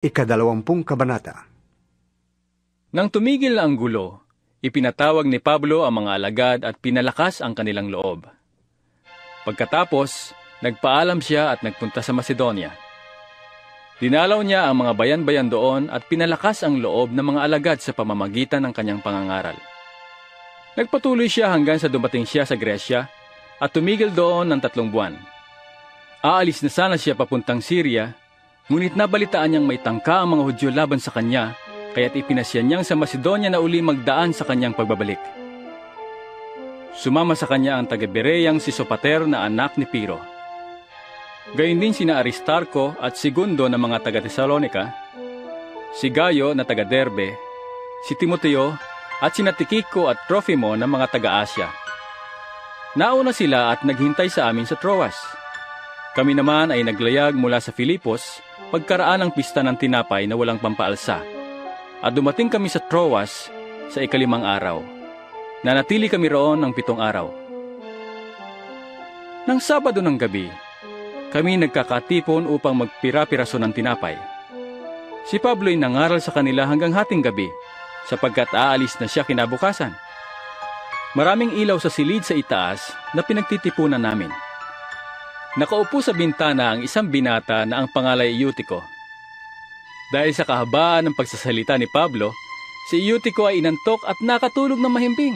Ikadalawampung kabanata. Nang tumigil na ang gulo, ipinatawag ni Pablo ang mga alagad at pinalakas ang kanilang loob. Pagkatapos, nagpaalam siya at nagpunta sa Macedonia. Dinalaw niya ang mga bayan-bayan doon at pinalakas ang loob ng mga alagad sa pamamagitan ng kanyang pangangaral. Nagpatuloy siya hanggang sa dumating siya sa Gresya at tumigil doon ng 3 buwan. Aalis na sana siya papuntang Syria, ngunit nabalitaan niyang may tangka ang mga Hudyo laban sa kanya, kaya't ipinasya niyang sa Macedonia na uli magdaan sa kanyang pagbabalik. Sumama sa kanya ang taga-Bereyang si Sopater na anak ni Piro. Gayon din sina Aristarco at Segundo na mga taga-Tesalonica, si Gayo na taga-Derbe, si Timoteo at sina Tikiko at Trofimo na mga taga-Asya. Nauna sila at naghintay sa amin sa Troas. Kami naman ay naglayag mula sa Filipos pagkaraan ng pista ng tinapay na walang pampaalsa. At dumating kami sa Troas sa 5 araw. Nanatili kami roon ng 7 araw. Nang Sabado ng gabi, kami nagkakatipon upang magpira-piraso ng tinapay. Si Pablo'y nangaral sa kanila hanggang hating gabi, sapagkat aalis na siya kinabukasan. Maraming ilaw sa silid sa itaas na pinagtitipunan namin. Nakaupo sa bintana ang isang binata na ang pangalay Eutico. Dahil sa kahabaan ng pagsasalita ni Pablo, si Eutico ay inantok at nakatulog ng mahimbing.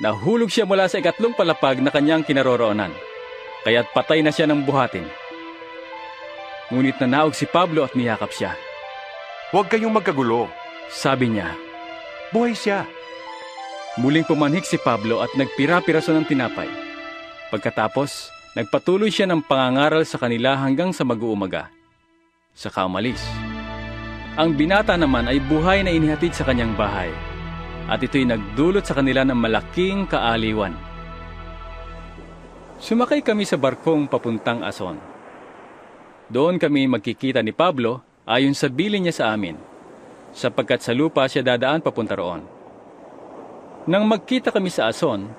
Nahulog siya mula sa 3 palapag na kanyang kinaroroonan, kaya't patay na siya ng buhatin. Ngunit nanaog si Pablo at niyakap siya. "Huwag kayong magkagulo," sabi niya. "Buhay siya." Muling pumanhik si Pablo at nagpira-piraso ng tinapay. Pagkatapos, nagpatuloy siya ng pangangaral sa kanila hanggang sa mag-uumaga. Saka umalis. Ang binata naman ay buhay na inihatid sa kanyang bahay, at ito'y nagdulot sa kanila ng malaking kaaliwan. Sumakay kami sa barkong papuntang Ason. Doon kami magkikita ni Pablo ayon sa bilin niya sa amin, sapagkat sa lupa siya dadaan papunta roon. Nang magkita kami sa Ason,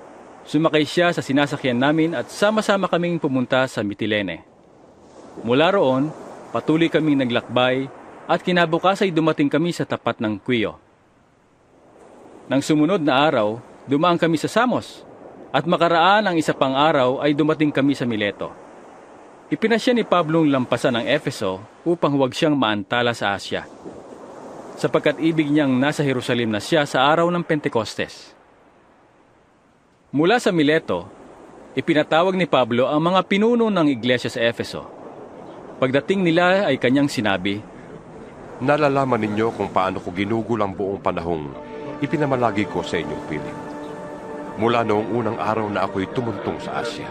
sumakay siya sa sinasakyan namin at sama-sama kaming pumunta sa Mitilene. Mula roon, patuloy kaming naglakbay at kinabukas ay dumating kami sa tapat ng Quio. Nang sumunod na araw, dumaan kami sa Samos at makaraan ang isa pang araw ay dumating kami sa Mileto. Ipinasya ni Pablong lampasan ng Efeso upang huwag siyang maantala sa Asya, sapagkat ibig niyang nasa Jerusalem na siya sa araw ng Pentecostes. Mula sa Mileto, ipinatawag ni Pablo ang mga pinuno ng iglesia sa Efeso. Pagdating nila ay kanyang sinabi, "Nalalaman ninyo kung paano ko ginugol ang buong panahong ipinamalagi ko sa inyong piling. Mula noong unang araw na ako'y tumuntong sa Asya.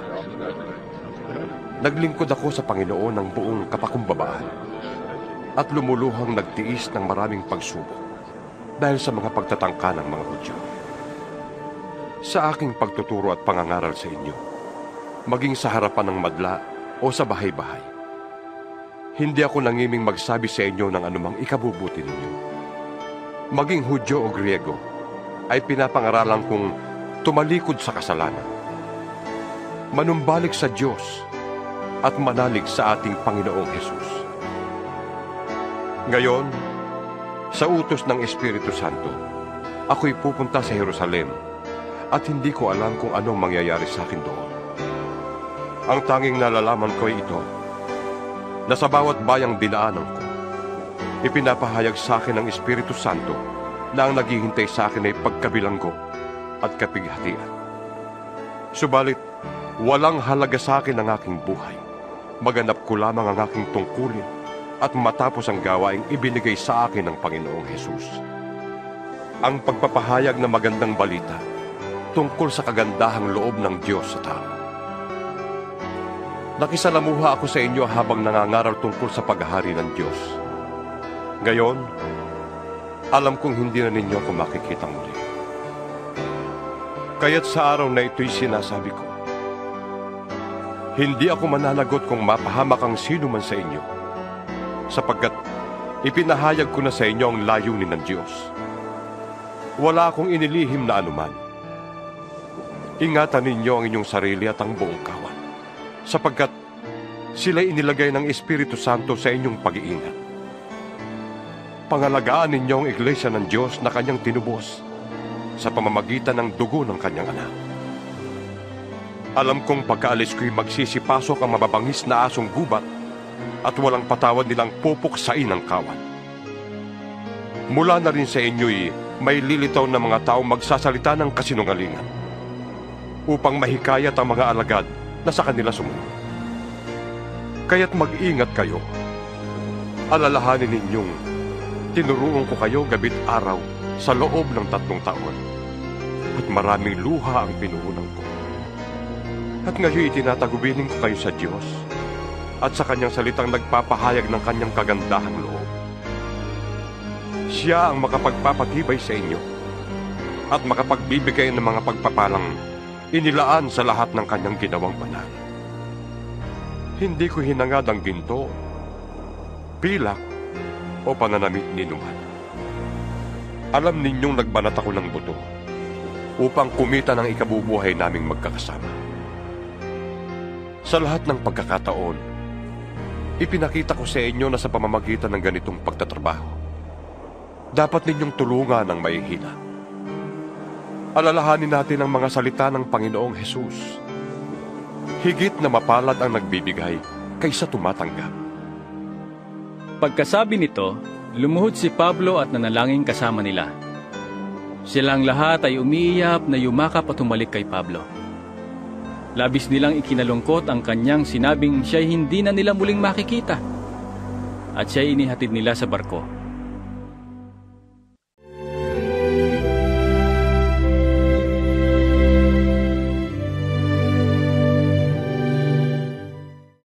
Naglingkod ako sa Panginoon ng buong kapakumbabaan at lumuluhang nagtiis ng maraming pagsubok dahil sa mga pagtatangka ng mga Hudyo. Sa aking pagtuturo at pangangaral sa inyo, maging sa harapan ng madla o sa bahay-bahay, hindi ako nangiming magsabi sa inyo ng anumang ikabubuti ninyo. Maging Hudyo o Griego, ay pinapangaralan kong tumalikod sa kasalanan, manumbalik sa Diyos, at manalig sa ating Panginoong Hesus. Ngayon, sa utos ng Espiritu Santo, ako'y pupunta sa Jerusalem at hindi ko alam kung anong mangyayari sa akin doon. Ang tanging nalalaman ko ay ito, na sa bawat bayang dinaanan ko, ipinapahayag sa akin ng Espiritu Santo na ang naghihintay sa akin ay pagkabilanggo at kapighatian. Subalit, walang halaga sa akin ang aking buhay. Maganap ko lamang ang aking tungkulin at matapos ang gawaing ibinigay sa akin ng Panginoong Hesus. Ang pagpapahayag ng magandang balita tungkol sa kagandahang loob ng Diyos sa tao. Nakisalamuha ako sa inyo habang nangangaral tungkol sa paghahari ng Diyos. Ngayon, alam kong hindi na ninyo ako makikita muli. Kaya't sa araw na ito'y sinasabi ko, hindi ako mananagot kung mapahamak ang sino man sa inyo, sapagkat ipinahayag ko na sa inyo ang layunin ng Diyos. Wala akong inilihim na anuman. Ingatan ninyo ang inyong sarili at ang buong kawan, sapagkat sila'y inilagay ng Espiritu Santo sa inyong pag-iingat. Pangalagaan ninyo ang iglesia ng Diyos na kanyang tinubos sa pamamagitan ng dugo ng kanyang anak. Alam kong pagkaalis ko'y magsisipasok ang mababangis na asong gubat at walang patawad nilang pupuksain ng kawan. Mula na rin sa inyo'y may lilitaw na mga taong magsasalita ng kasinungalingan upang mahikayat ang mga alagad na sa kanila sumunod. Kaya't mag-ingat kayo. Alalahanin ninyong tinuruan ko kayo gabit araw sa loob ng 3 taon at maraming luha ang pinuhunan ko. At ngayon itinatagubilin ko kayo sa Diyos at sa kanyang salitang nagpapahayag ng kanyang kagandahang loob. Siya ang makapagpapatibay sa inyo at makapagbibigay ng mga pagpapalang inilaan sa lahat ng kanyang ginawang banal. Hindi ko hinangad ang ginto, pilak, o pananamit ni Numan. Alam ninyong nagbanat ako ng buto upang kumita ng ikabubuhay naming magkakasama. Sa lahat ng pagkakataon, ipinakita ko sa inyo na sa pamamagitan ng ganitong pagtatrabaho, dapat ninyong tulungan ang mahihina. Alalahanin natin ang mga salita ng Panginoong Hesus. Higit na mapalad ang nagbibigay kaysa tumatanggap. Pagkasabi nito, lumuhod si Pablo at nanalangin kasama nila. Silang lahat ay umiiyak na yumakap at humalik kay Pablo. Labis nilang ikinalungkot ang kanyang sinabing siya'y hindi na nila muling makikita at siya'y inihatid nila sa barko.